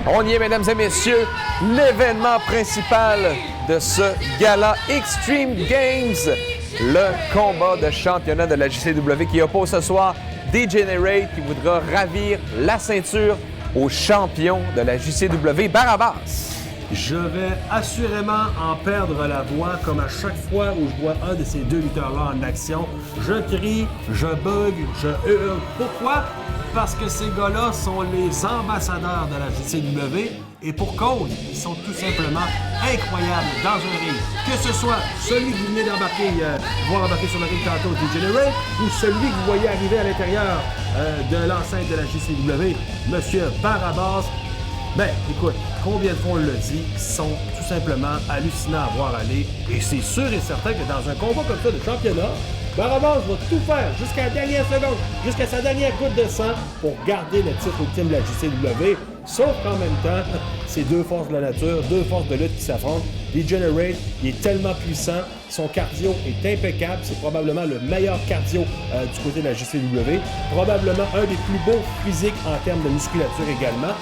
On y est, mesdames et messieurs, l'événement principal de ce gala Extreme Games, le combat de championnat de la JCW qui oppose ce soir D-Generate qui voudra ravir la ceinture au champion de la JCW, Barabas. Je vais assurément en perdre la voix, comme à chaque fois où je vois un de ces deux lutteurs-là en action. Je crie, je bug, je hurle. Pourquoi? Parce que ces gars-là sont les ambassadeurs de la JCW et pour cause, ils sont tout simplement incroyables dans un ring. Que ce soit celui que vous venez d'embarquer, voir embarquer sur le ring tantôt, D-Generate, ou celui que vous voyez arriver à l'intérieur de l'enceinte de la JCW, Monsieur Barabas. Ben, écoute, combien de fois on le dit, ils sont tout simplement hallucinants à voir aller. Et c'est sûr et certain que dans un combat comme ça de championnat, Barabas va tout faire jusqu'à la dernière seconde, jusqu'à sa dernière goutte de sang pour garder le titre ultime de la JCW. Sauf qu'en même temps, c'est deux forces de la nature, deux forces de lutte qui s'affrontent. D-Generate, il est tellement puissant, son cardio est impeccable, c'est probablement le meilleur cardio du côté de la JCW, probablement un des plus beaux physiques en termes de musculature également.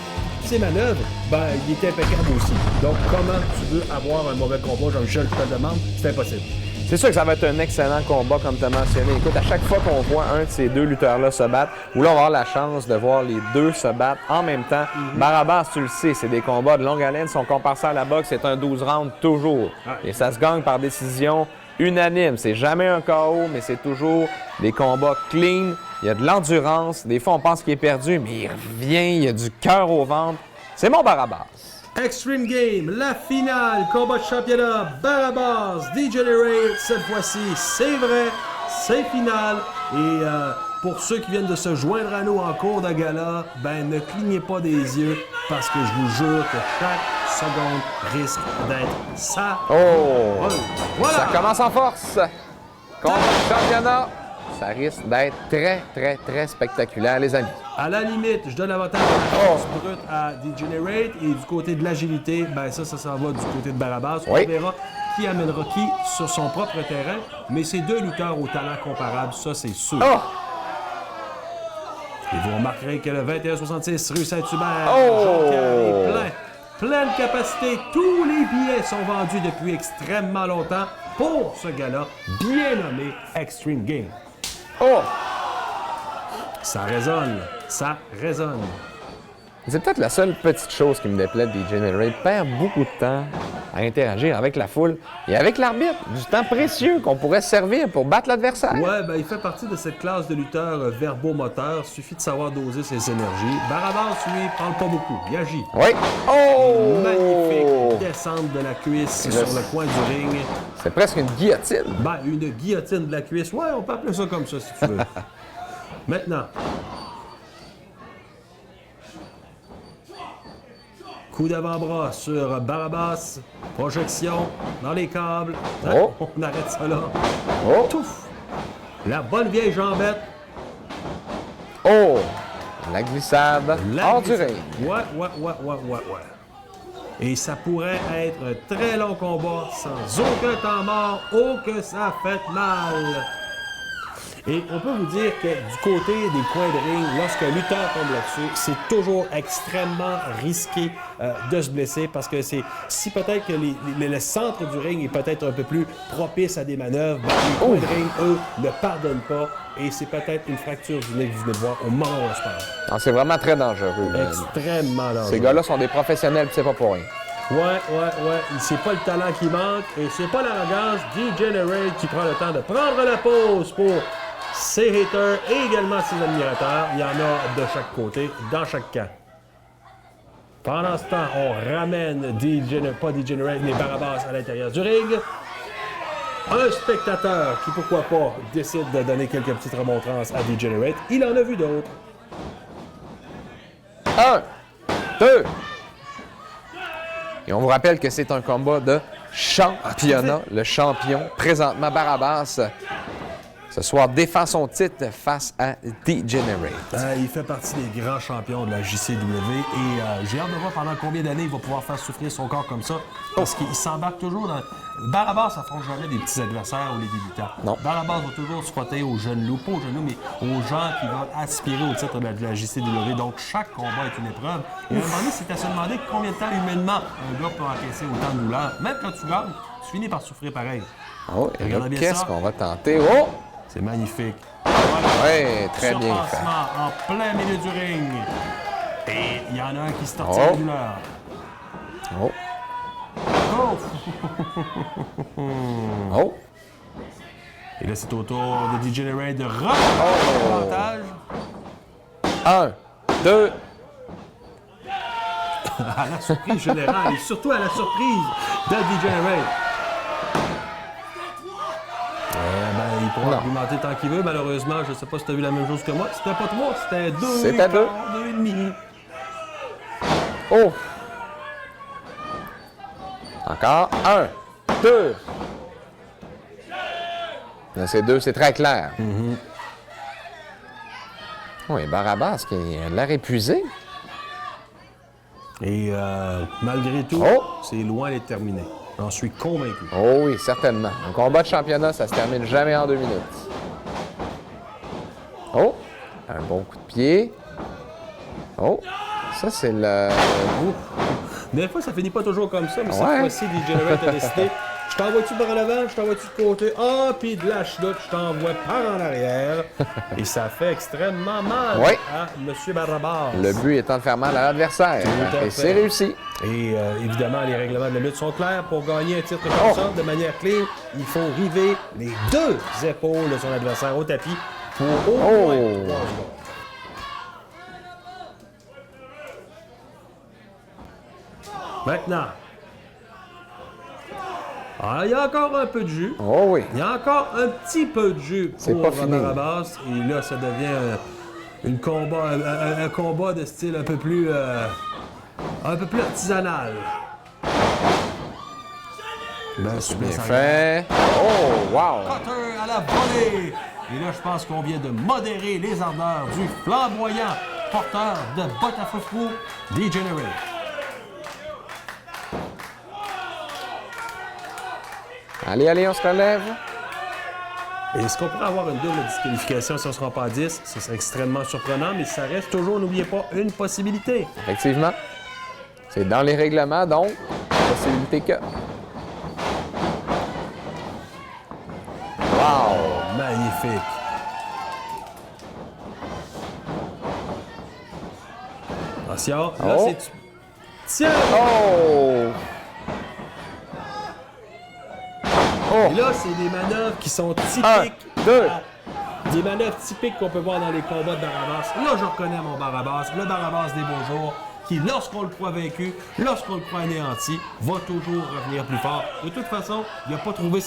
Ses manœuvres, ben, il est impeccable aussi. Donc, comment tu veux avoir un mauvais combat, Jean-Michel, je te le demande, c'est impossible. C'est sûr que ça va être un excellent combat, comme tu as mentionné. Écoute, à chaque fois qu'on voit un de ces deux lutteurs-là se battre, ou là, on va avoir la chance de voir les deux se battre en même temps. Barabas, tu le sais, c'est des combats de longue haleine. Son comparse à la boxe, c'est un 12 rounds toujours. Et ça se gagne par décision unanime. C'est jamais un KO, mais c'est toujours des combats clean. Il y a de l'endurance. Des fois, on pense qu'il est perdu, mais il revient. Il y a du cœur au ventre. C'est mon Barabas. Extreme Game, la finale, combat de championnat, Barabas, D-Generate, cette fois-ci, c'est vrai, c'est final. Et pour ceux qui viennent de se joindre à nous en cours de gala, ben ne clignez pas des yeux parce que je vous jure que chaque seconde risque d'être ça. Oh! Voilà! Ça commence en force. Combat de championnat, ça risque d'être très, très, très spectaculaire, les amis. À la limite, je donne l'avantage de la force brute à D-Generate et du côté de l'agilité, ben ça s'en va du côté de Barabas. Oui. On verra qui amènera qui sur son propre terrain, mais c'est deux lutteurs au talent comparable, ça c'est sûr. Oh! Et vous remarquerez que le 21-66 rue Saint-Hubert, Oh! Jonquière est plein. Pleine capacité, tous les billets sont vendus depuis extrêmement longtemps pour ce gala bien nommé Extreme Game. Oh! Ça résonne, ça résonne. C'est peut-être la seule petite chose qui me déplaît de D-Generate. Perd beaucoup de temps à interagir avec la foule et avec l'arbitre. Du temps précieux qu'on pourrait servir pour battre l'adversaire. Ouais, ben il fait partie de cette classe de lutteurs verbomoteurs. Suffit de savoir doser ses énergies. Barabas, lui, parle pas beaucoup. Il agit. Oui. Oh! Magnifique descente de la cuisse sur le coin du ring. C'est presque une guillotine. Ben, une guillotine de la cuisse. Ouais, on peut appeler ça comme ça si tu veux. Maintenant. Coup d'avant-bras sur Barabas. Projection dans les câbles. Hein? Oh. On arrête ça là. Oh! Touf! La bonne vieille jambette. Oh! La glissade hors du ring. Ouais. Et ça pourrait être un très long combat sans aucun temps mort. Oh que ça fait mal! Et on peut vous dire que du côté des coins de ring, lorsqu'un lutteur tombe là-dessus, c'est toujours extrêmement risqué de se blesser parce que si peut-être que le centre du ring est peut-être un peu plus propice à des manœuvres, ben, les coins de ring, eux, ne pardonnent pas et c'est peut-être une fracture du nez que vous venez de voir au moment où on se parle. Ah, c'est vraiment très dangereux. Extrêmement dangereux. Ces gars-là sont des professionnels, puis c'est pas pour rien. Ouais. C'est pas le talent qui manque et c'est pas l'arrogance. D-Generate qui prend le temps de prendre la pause pour ses haters et également ses admirateurs. Il y en a de chaque côté, dans chaque camp. Pendant ce temps, on ramène pas D-Generate, mais Barabas à l'intérieur du ring. Un spectateur qui, pourquoi pas, décide de donner quelques petites remontrances à D-Generate. Il en a vu d'autres. 1, 2. Et on vous rappelle que c'est un combat de championnat. Le champion, présentement Barabas, Ce soir, défend son titre face à Degenerate. Il fait partie des grands champions de la JCW et j'ai hâte de voir pendant combien d'années il va pouvoir faire souffrir son corps comme ça. Parce qu'il s'embarque toujours dans... Barabas n'affronte jamais des petits adversaires ou les débutants. Non. Barabas va toujours se frotter aux jeunes loups, pas aux jeunes loups, mais aux gens qui vont aspirer au titre de la JCW. Donc chaque combat est une épreuve. Et à un moment donné, c'est à se demander combien de temps humainement un gars peut encaisser autant de douleur. Même quand tu gagnes, tu finis par souffrir pareil. Oh, et là, Regardez bien qu'est-ce ça. qu'on va tenter? Oh! C'est magnifique. Oui, très bien fait. Surpassement en plein milieu du ring. Et il y en a un qui se tortille Oh. de douleur. Oh! Oh! Oh! Et là, c'est au tour de Degenerate de reprendre l'avantage. 1, 2, À la surprise générale et surtout à la surprise de Degenerate. Il pourra Non. argumenter tant qu'il veut. Malheureusement, je ne sais pas si tu as vu la même chose que moi. C'était pas 3, c'était 2. C'était 2. 2,5. oh! Encore 1, 2. Là, c'est 2, c'est très clair. Oui, Barabas qui a l'air épuisé. Et malgré tout, Oh! c'est loin d'être terminé. J'en suis convaincu. Oh oui, certainement. Un combat de championnat, ça se termine jamais en 2 minutes. Oh! Un bon coup de pied. Oh! Ça, c'est le... Des fois, ça finit pas toujours comme ça, mais Ouais. cette fois-ci, Degenerate a décidé. Je t'envoie-tu par l'avant, je t'envoie-tu de côté. Ah, puis de la chute, je t'envoie par en arrière. Et ça fait extrêmement mal Ouais. à M. Barabas. Le but étant de faire mal à l'adversaire. Tout à Et fait. c'est réussi. Et évidemment, les règlements de la lutte sont clairs. Pour gagner un titre comme ça, de manière clean, il faut river les deux épaules de son adversaire au tapis pour au moins 3 secondes. Maintenant, il y a encore un peu de jus. Oh oui. Il y a encore un petit peu de jus C'est pour pas fini. Barabas. Et là, ça devient un combat de style un peu plus artisanal. Ben, super Bien fait. Oh, wow! Cutter à la volée. Et là, je pense qu'on vient de modérer les ardeurs du flamboyant porteur de bottes à foufou, Degenerate. Allez, allez, on se relève. Et est-ce qu'on pourrait avoir une double disqualification si on ne se rend pas à 10? Ce serait extrêmement surprenant, mais ça reste toujours, n'oubliez pas, une possibilité. Effectivement. C'est dans les règlements, donc, possibilité que... Wow! Magnifique. Attention, là, Oh. c'est... Tiens! Oh! Et là, c'est des manœuvres qui sont 1, typiques. 2. Des manœuvres typiques qu'on peut voir dans les combats de Barabas. Là, je reconnais mon Barabas, le Barabas des beaux jours, qui, lorsqu'on le croit vaincu, lorsqu'on le croit anéanti, va toujours revenir plus fort. De toute façon, il n'a pas trouvé,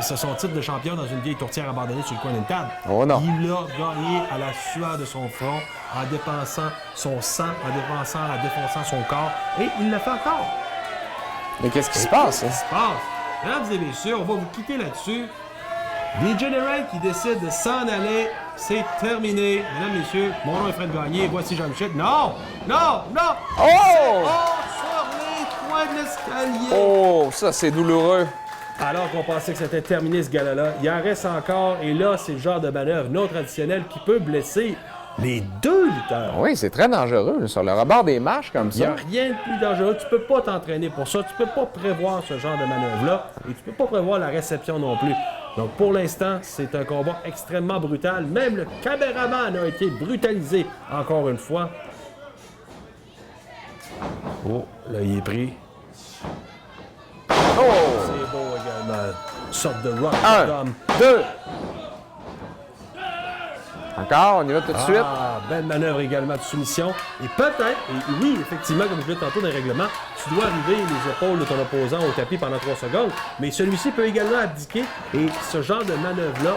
son titre de champion dans une vieille tourtière abandonnée sur le coin d'une table. Oh non. Il l'a gagné à la sueur de son front, en dépensant son sang, en défonçant son corps, et il le fait encore. Mais qu'est-ce qui se passe? hein? Qu'est-ce qui se passe? Mesdames et messieurs, on va vous quitter là-dessus. Degenerate qui décide de s'en aller, c'est terminé. Mesdames et messieurs, mon nom est Fred Gagné, voici Jean-Michel. Non! Non! Non! Oh! Oh! Sur les coins de l'escalier! Oh, ça, c'est douloureux. Alors qu'on pensait que c'était terminé ce gala-là, il en reste encore, et là, c'est le genre de manœuvre non traditionnelle qui peut blesser les deux lutteurs. Oui, c'est très dangereux, là, sur le rebord des marches comme Il n'y a ça. rien de plus dangereux. Tu peux pas t'entraîner pour ça. Tu peux pas prévoir ce genre de manœuvre-là. Et tu peux pas prévoir la réception non plus. Donc, pour l'instant, c'est un combat extrêmement brutal. Même le caméraman a été brutalisé encore une fois. Oh, là, il est pris. Oh! C'est beau également. Une sorte de rock 1, bottom. 2. Encore, on y va tout de suite. Ah, belle manœuvre également de soumission. Et peut-être, et oui, effectivement, comme je disais tantôt dans le règlement, tu dois arriver les épaules de ton opposant au tapis pendant 3 secondes. Mais celui-ci peut également abdiquer. Et ce genre de manœuvre-là,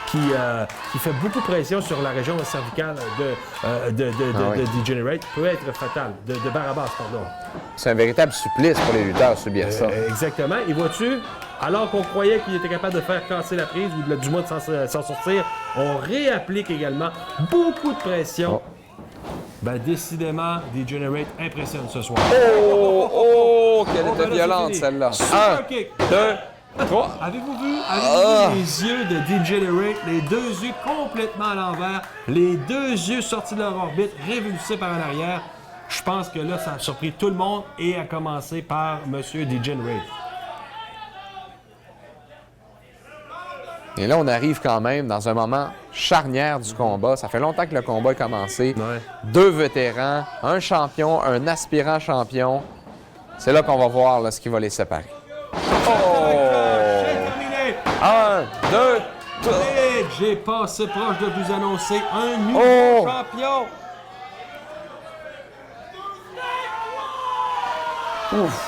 qui fait beaucoup pression sur la région cervicale de Degenerate, peut être fatal. De Barabas, pardon. C'est un véritable supplice pour les lutteurs subir ça. Exactement. Et vois-tu, Alors qu'on croyait qu'il était capable de faire casser la prise ou du moins de s'en sortir, on réapplique également beaucoup de pression. Ben, décidément, Degenerate impressionne ce soir. Oh, quelle était ben là, violente c'est fini. celle-là. Super 1, kick. 2, 3. Avez-vous vu les yeux de Degenerate, les deux yeux complètement à l'envers, les deux yeux sortis de leur orbite, révulsés par en arrière? Je pense que là, ça a surpris tout le monde et à commencer par Monsieur Degenerate. Et là, on arrive quand même dans un moment charnière du combat. Ça fait longtemps que le combat a commencé. Ouais. 2 vétérans, un champion, un aspirant champion. C'est là qu'on va voir là, ce qui va les séparer. C'est terminé! 1, 2, 3. Et j'ai passé proche de vous annoncer un nouveau champion!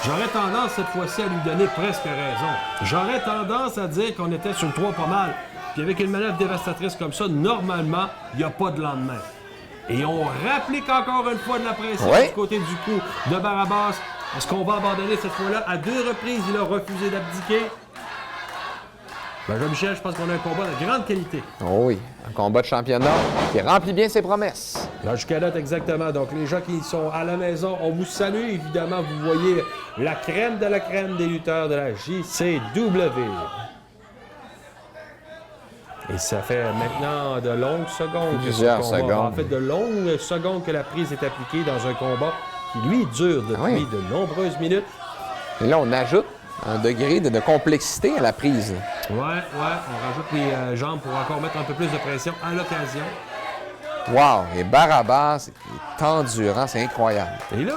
J'aurais tendance cette fois-ci à lui donner presque raison. J'aurais tendance à dire qu'on était sur le 3 pas mal. Puis avec une manœuvre dévastatrice comme ça, normalement, il n'y a pas de lendemain. Et on rapplique encore une fois de la pression du côté du cou de Barabas. Est-ce qu'on va abandonner cette fois-là? À 2 reprises, il a refusé d'abdiquer. Ben, Jean-Michel, je pense qu'on a un combat de grande qualité. Oh oui, un combat de championnat qui remplit bien ses promesses. Là, jusqu'à date, exactement. Donc, les gens qui sont à la maison, on vous salue. Évidemment, vous voyez la crème de la crème des lutteurs de la JCW. Et ça fait maintenant de longues secondes. Plusieurs secondes. En fait, de longues secondes que la prise est appliquée dans un combat qui, lui, dure depuis de nombreuses minutes. Et là, on ajoute un degré de complexité à la prise. Ouais, on rajoute les jambes pour encore mettre un peu plus de pression à l'occasion. Wow! Et Barabas est endurant, c'est incroyable. Et là,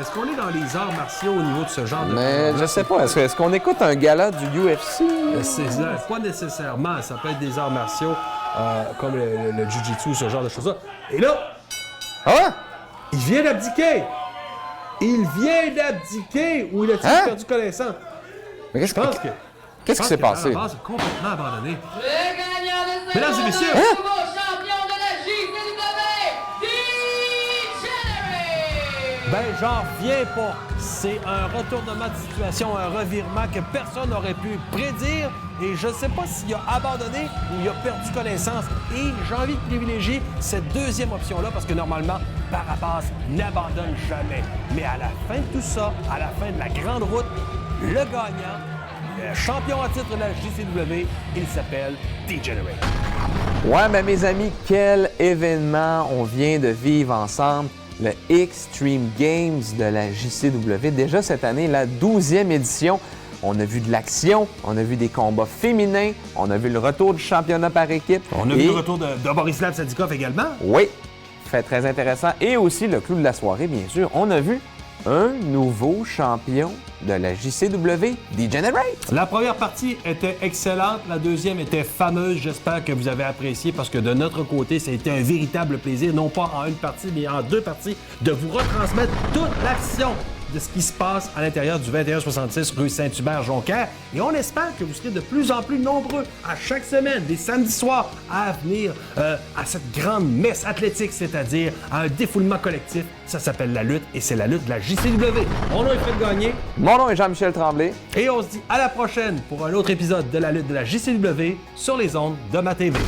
est-ce qu'on est dans les arts martiaux au niveau de ce genre de... Mais je sais pas, est-ce qu'on écoute un gala du UFC? Pas nécessairement. Ça peut être des arts martiaux comme le jiu-jitsu, ce genre de choses-là. Et là, il vient d'abdiquer! Il vient d'abdiquer ou il a-t-il perdu connaissance? Mais qu'est-ce qui s'est passé? Barabas a complètement abandonné. Le gagnant de ce Mesdames et messieurs, nouveau champion de la JCW, Degenerate! ben j'en reviens pas. C'est un retournement de situation, un revirement que personne n'aurait pu prédire. Et je ne sais pas s'il a abandonné ou il a perdu connaissance. Et j'ai envie de privilégier cette deuxième option-là parce que normalement, Barabas n'abandonne jamais. Mais à la fin de tout ça, à la fin de la grande route, le gagnant, le champion à titre de la JCW, il s'appelle Degenerate. Ouais, mais mes amis, quel événement on vient de vivre ensemble. Le Extreme Games de la JCW. Déjà cette année, la 12e édition. On a vu de l'action, on a vu des combats féminins, on a vu le retour du championnat par équipe. On a vu le retour de Borislav Sadikov également. Oui, fait très intéressant. Et aussi le clou de la soirée, bien sûr. On a vu un nouveau champion de la JCW, Degenerate. La première partie était excellente, la deuxième était fameuse. J'espère que vous avez apprécié parce que de notre côté, ça a été un véritable plaisir, non pas en une partie, mais en 2 parties, de vous retransmettre toute l'action de ce qui se passe à l'intérieur du 2166 rue Saint-Hubert-Jonquière. Et on espère que vous serez de plus en plus nombreux à chaque semaine, des samedis soirs, à venir à cette grande messe athlétique, c'est-à-dire à un défoulement collectif. Ça s'appelle la lutte et c'est la lutte de la JCW. Mon nom est Fred Gagné. Mon nom est Jean-Michel Tremblay. Et on se dit à la prochaine pour un autre épisode de la lutte de la JCW sur les ondes de ma TV.